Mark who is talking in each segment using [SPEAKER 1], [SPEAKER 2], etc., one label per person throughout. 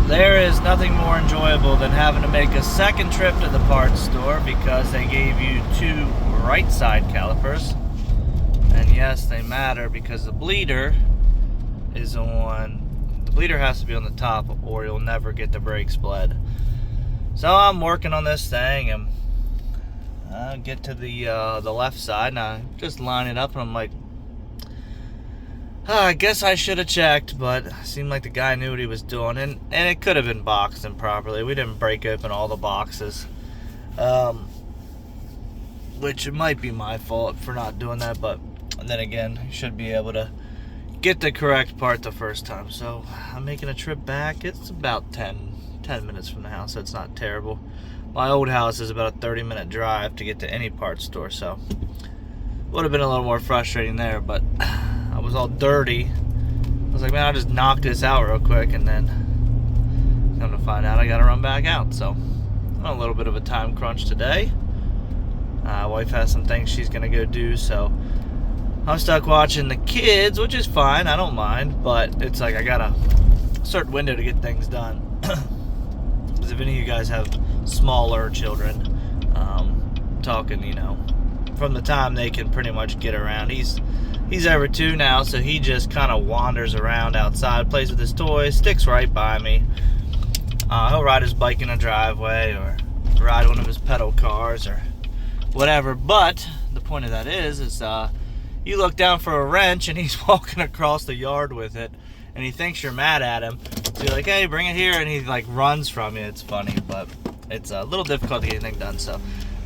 [SPEAKER 1] There is nothing more enjoyable than having to make a second trip to the parts store because they gave you two right side calipers. And yes, they matter because the bleeder is on, the bleeder has to be on the top or you'll never get the brakes bled. So I'm working on this thing and I get to the left side and I just line it up and I'm like, I guess I should have checked, but it seemed like the guy knew what he was doing, and it could have been boxed improperly. We didn't break open all the boxes, which it might be my fault for not doing that, but then again, you should be able to get the correct part the first time. So I'm making a trip back. It's about 10 minutes from the house, so it's not terrible. My old house is about a 30-minute drive to get to any parts store, so would have been a little more frustrating there, but I was all dirty. I was like, man, I'll just knock this out real quick, and then come to find out I gotta run back out. So I'm on a little bit of a time crunch today. Wife has some things she's gonna go do, so I'm stuck watching the kids, which is fine, I don't mind, but it's like I got a certain window to get things done. Because if any of you guys have smaller children, talking, you know, from the time they can pretty much get around. He's over 2 now, so he just kind of wanders around outside, plays with his toys, sticks right by me. He'll ride his bike in a driveway or ride one of his pedal cars or whatever. But the point of that is you look down for a wrench and he's walking across the yard with it, and he thinks you're mad at him. So you're like, hey, bring it here, and he like runs from you. It's funny, but it's a little difficult to get anything done. So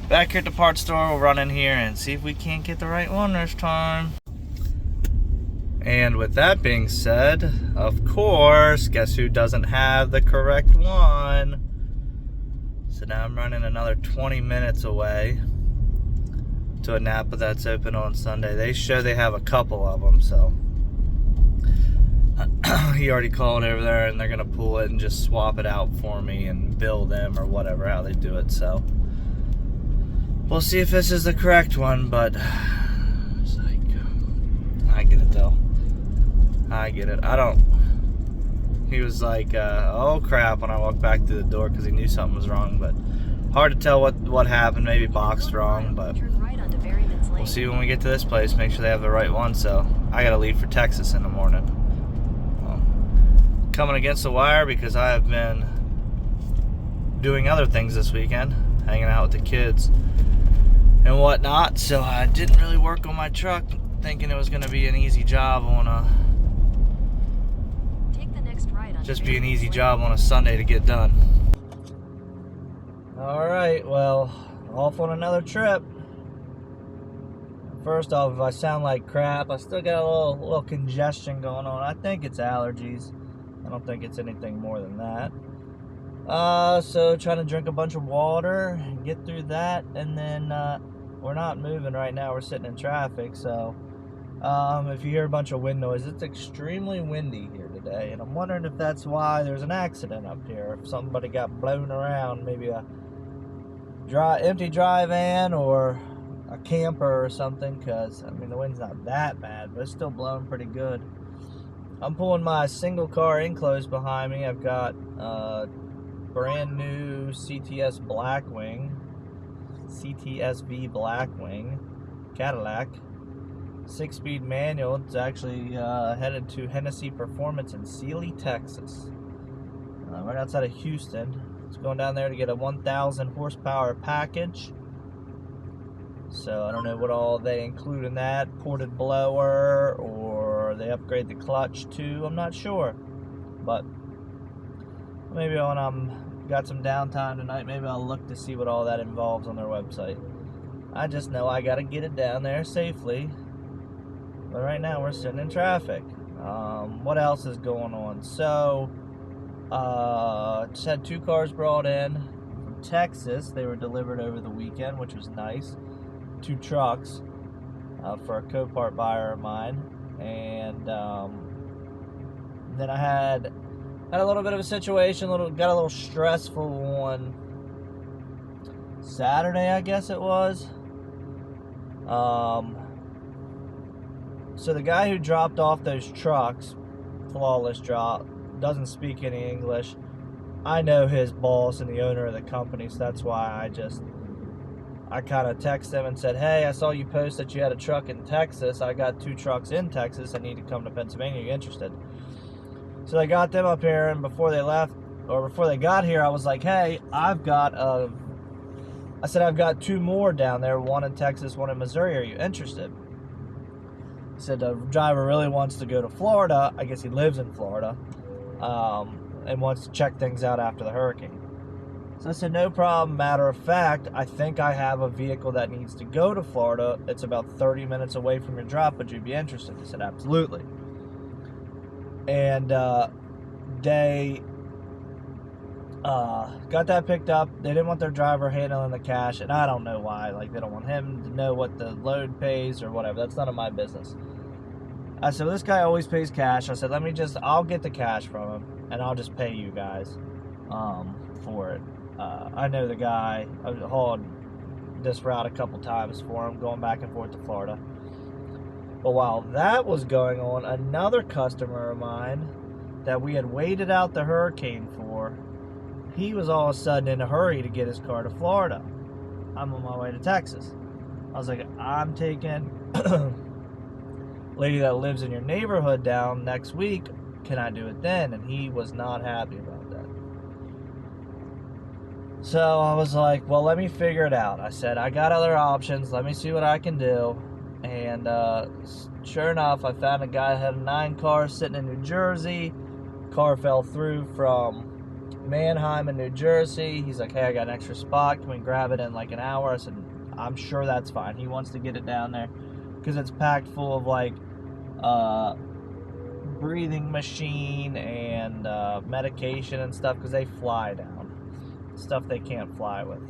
[SPEAKER 1] back here at the parts store, we'll run in here and see if we can't get the right one this time. And with that being said, of course, guess who doesn't have the correct one? So now I'm running another 20 minutes away to a Napa that's open on Sunday. They show they have a couple of them, so he already called over there and they're gonna pull it and just swap it out for me and bill them or whatever, how they do it. So we'll see if this is the correct one, but it's like, I get it though. I get it. He was like, oh crap, when I walked back through the door because he knew something was wrong, but hard to tell what happened. Maybe boxed wrong, but we'll see when we get to this place. Make sure they have the right one. So I gotta leave for Texas in the morning. Coming against the wire because I have been doing other things this weekend, hanging out with the kids and whatnot, so I didn't really work on my truck, thinking it was going to be an easy job on an easy job on a Sunday to get done. Alright, well, off on another trip. First off, if I sound like crap, I still got a little congestion going on. I think it's allergies. I don't think it's anything more than that. So trying to drink a bunch of water, get through that, and then we're not moving right now. We're sitting in traffic, so if you hear a bunch of wind noise, it's extremely windy here today, and I'm wondering if that's why there's an accident up here. If somebody got blown around, maybe a empty dry van or a camper or something, because I mean the wind's not that bad, but it's still blowing pretty good. I'm pulling my single car enclosed behind me. I've got brand new CTSV Blackwing Cadillac, 6-speed manual. It's actually headed to Hennessey Performance in Sealy, Texas, right outside of Houston. It's going down there to get a 1,000 horsepower package. So I don't know what all they include in that, ported blower, or they upgrade the clutch too, I'm not sure. But maybe when I'm got some downtime tonight, maybe I'll look to see what all that involves on their website. I just know I gotta get it down there safely. But right now we're sitting in traffic. What else is going on? So just had 2 cars brought in from Texas. They were delivered over the weekend, which was nice. 2 trucks for a Copart buyer of mine, and then I had a little bit of a situation, got a little stressful on Saturday, I guess it was. So the guy who dropped off those trucks, flawless drop, doesn't speak any English, I know his boss and the owner of the company, so that's why I kind of texted him and said, hey, I saw you post that you had a truck in Texas. I got 2 trucks in Texas. I need to come to Pennsylvania. Are you interested? So I got them up here, and before they left, or before they got here, I was like, hey, I've got 2 more down there, one in Texas, one in Missouri. Are you interested? He said the driver really wants to go to Florida. I guess he lives in Florida, and wants to check things out after the hurricane. So I said, no problem. Matter of fact, I think I have a vehicle that needs to go to Florida. It's about 30 minutes away from your drop. Would you be interested? He said, absolutely. And they got that picked up. They didn't want their driver handling the cash, and I don't know why. Like, they don't want him to know what the load pays or whatever. That's none of my business. I said, well, this guy always pays cash. I said, I'll get the cash from him, and I'll just pay you guys for it. I know the guy. I've hauled this route a couple times for him, going back and forth to Florida. But while that was going on, another customer of mine that we had waited out the hurricane for, he was all of a sudden in a hurry to get his car to Florida. I'm on my way to Texas. I was like, I'm taking lady that lives in your neighborhood down next week. Can I do it then? And he was not happy about that. So I was like, well, let me figure it out. I said, I got other options. Let me see what I can do. And sure enough, I found a guy that had 9 cars sitting in New Jersey. Car fell through from Mannheim in New Jersey. He's like, hey, I got an extra spot. Can we grab it in like an hour? I said, I'm sure that's fine. He wants to get it down there because it's packed full of like breathing machine and medication and stuff, because they fly down. Stuff they can't fly with.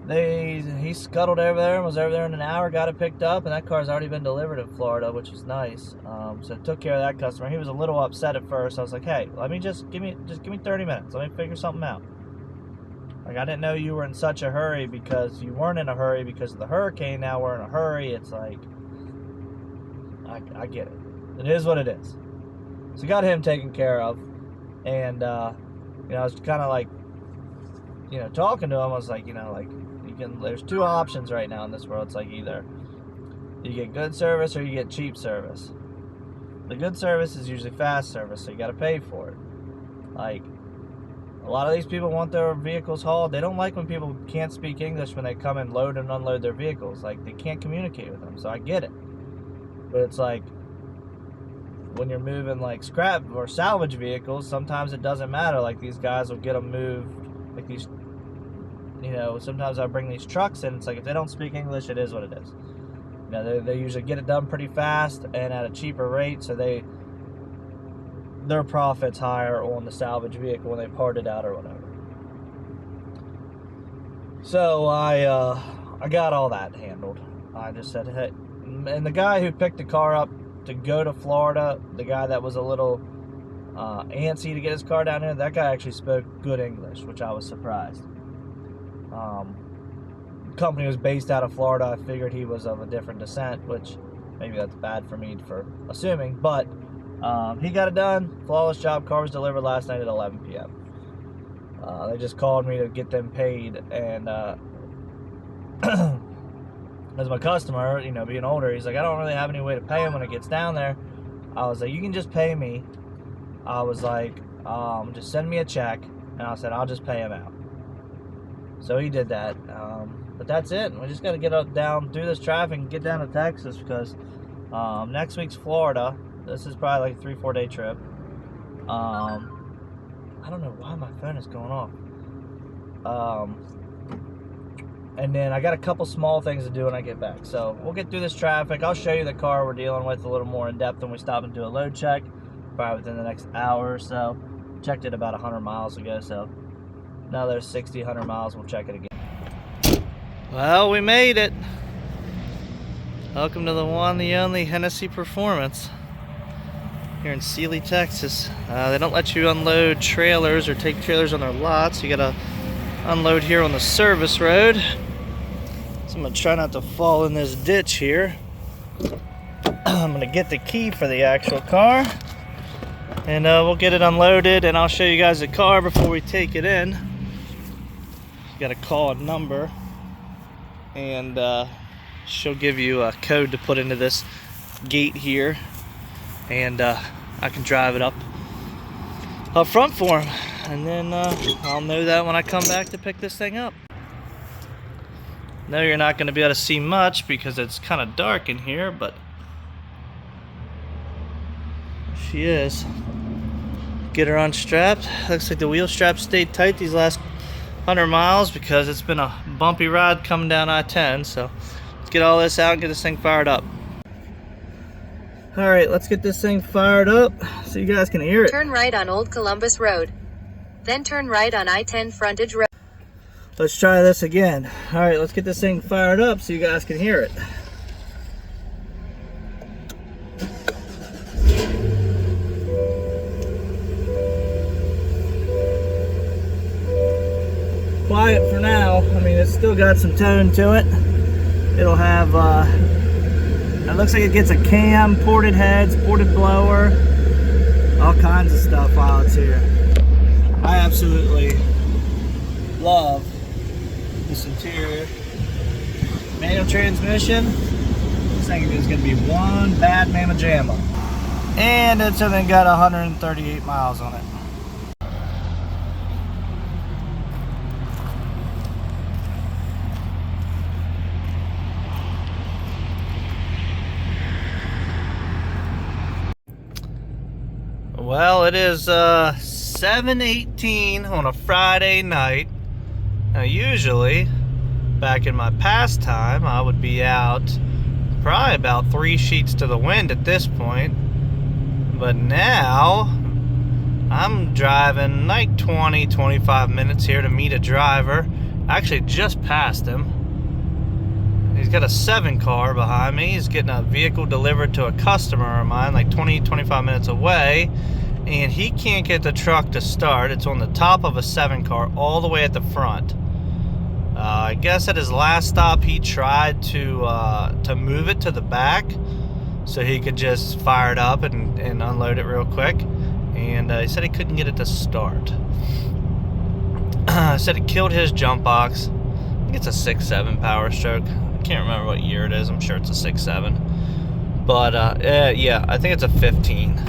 [SPEAKER 1] He scuttled over there and was over there in an hour, got it picked up, and that car's already been delivered in Florida, which is nice. So took care of that customer. He was a little upset at first. I was like, hey, let me give me 30 minutes. Let me figure something out. Like, I didn't know you were in such a hurry, because you weren't in a hurry because of the hurricane. Now we're in a hurry. It's like, I get it. It is what it is. So got him taken care of, and I was kind of like, talking to him. I was like, there's 2 options right now in this world. It's like, either you get good service or you get cheap service. The good service is usually fast service, so you got to pay for it. Like, a lot of these people want their vehicles hauled. They don't like when people can't speak English when they come and load and unload their vehicles. Like, they can't communicate with them, so I get it. But it's like, when you're moving like scrap or salvage vehicles, sometimes it doesn't matter. Like, these guys will get them moved. Like, these, sometimes I bring these trucks in. It's like, if they don't speak English, it is what it is. They usually get it done pretty fast and at a cheaper rate, so their profit's higher on the salvage vehicle when they part it out or whatever. So I got all that handled. I just said, hey, and the guy who picked the car up to go to Florida, the guy that was a little antsy to get his car down here, that guy actually spoke good English, which I was surprised. The company was based out of Florida. I figured he was of a different descent, which maybe that's bad for me for assuming, but he got it done. Flawless job. Car was delivered last night at 11 p.m. They just called me to get them paid, and as my customer, being older, he's like, I don't really have any way to pay him when it gets down there. I was like, you can just pay me. I was like, just send me a check. And I said, I'll just pay him out. So he did that. But that's it. We just got to get down through this traffic and get down to Texas, because next week's Florida. This is probably like a 3-4 day trip. I don't know why my phone is going off. And then I got a couple small things to do when I get back. So we'll get through this traffic. I'll show you the car we're dealing with a little more in depth when we stop and do a load check, probably within the next hour or so. Checked it about 100 miles ago, so another 60, 100 miles, we'll check it again. Well, we made it. Welcome to the one, the only Hennessey Performance here in Sealy, Texas. They don't let you unload trailers or take trailers on their lots. You gotta unload here on the service road. So I'm gonna try not to fall in this ditch here. I'm gonna get the key for the actual car. And we'll get it unloaded, and I'll show you guys the car before we take it in. You gotta call a number, and she'll give you a code to put into this gate here, and I can drive it up front for him, and then I'll know that when I come back to pick this thing up. No, you're not going to be able to see much because it's kind of dark in here, but she is. Get her unstrapped. Looks like the wheel strap stayed tight these last 100 miles because it's been a bumpy ride coming down I-10. So let's get all this out and get this thing fired up. All right, let's get this thing fired up so you guys can hear it.
[SPEAKER 2] Turn right on Old Columbus Road. Then turn right on I-10 frontage road.
[SPEAKER 1] Let's try this again. All right, let's get this thing fired up so you guys can hear it. Quiet for now. I mean, it's still got some tone to it. It'll have, it looks like it gets a cam, ported heads, ported blower, all kinds of stuff while it's here. I absolutely love this interior. Manual transmission. This thing is going to be one bad mamma jamma. And it's only got 138 miles on it. Well, it is 7:18 on a Friday night. Now, usually, back in my pastime, I would be out probably about 3 sheets to the wind at this point. But now, I'm driving like 20, 25 minutes here to meet a driver. I actually just passed him. He's got a 7 car behind me. He's getting a vehicle delivered to a customer of mine like 20, 25 minutes away. And he can't get the truck to start. It's on the top of a 7 car all the way at the front. I guess at his last stop he tried to move it to the back so he could just fire it up and unload it real quick. And he said he couldn't get it to start. Said it killed his jump box. I think it's a 6.7 Power Stroke. I can't remember what year it is. I'm sure it's a 6.7. But yeah, I think it's a 15.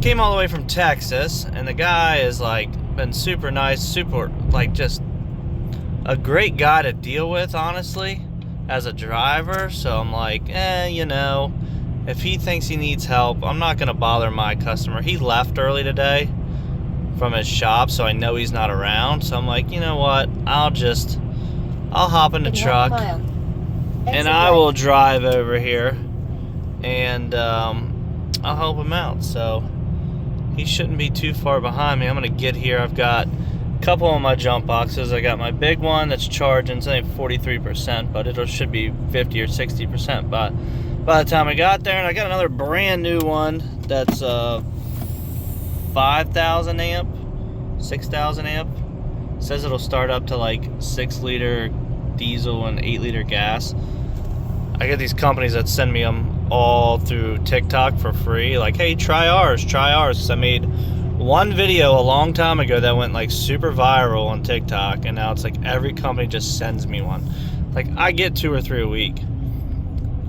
[SPEAKER 1] Came all the way from Texas, and the guy is like been super nice, super like just a great guy to deal with, honestly, as a driver. So I'm like, you know, if he thinks he needs help, I'm not gonna bother my customer. He left early today from his shop, so I know he's not around. So I'm like, you know what? I'll hop in the truck and I will drive over here and I'll help him out. So he shouldn't be too far behind me. I'm gonna get here. I've got a couple of my jump boxes. I got my big one that's charging. It's only 43%, but it should be 50 or 60% by the time I got there. And I got another brand new one that's 5,000 amp, 6,000 amp. It says it'll start up to like 6-liter diesel and 8-liter gas. I get these companies that send me them all through TikTok for free, like, hey, try ours. Because I made one video a long time ago that went like super viral on TikTok, and now it's like every company just sends me one. Like, I get 2 or 3 a week.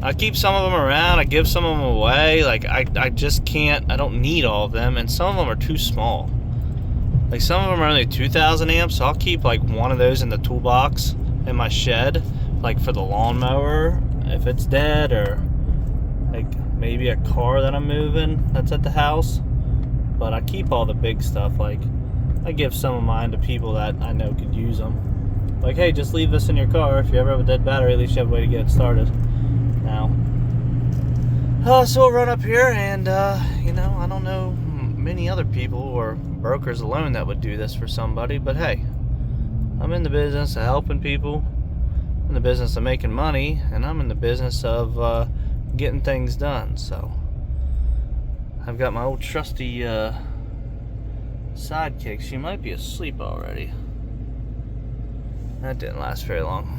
[SPEAKER 1] I keep some of them around, I give some of them away. Like, I just can't, I don't need all of them, and some of them are too small. Like, some of them are only 2,000 amps, so I'll keep like one of those in the toolbox in my shed, like for the lawnmower if it's dead, or like maybe a car that I'm moving that's at the house. But I keep all the big stuff. Like, I give some of mine to people that I know could use them. Like, hey, just leave this in your car. If you ever have a dead battery, at least you have a way to get it started. Now, so we'll run up here, and you know, I don't know many other people or brokers alone that would do this for somebody, but hey, I'm in the business of helping people, I'm in the business of making money, and I'm in the business of getting things done. So I've got my old trusty sidekick. She might be asleep already. That didn't last very long.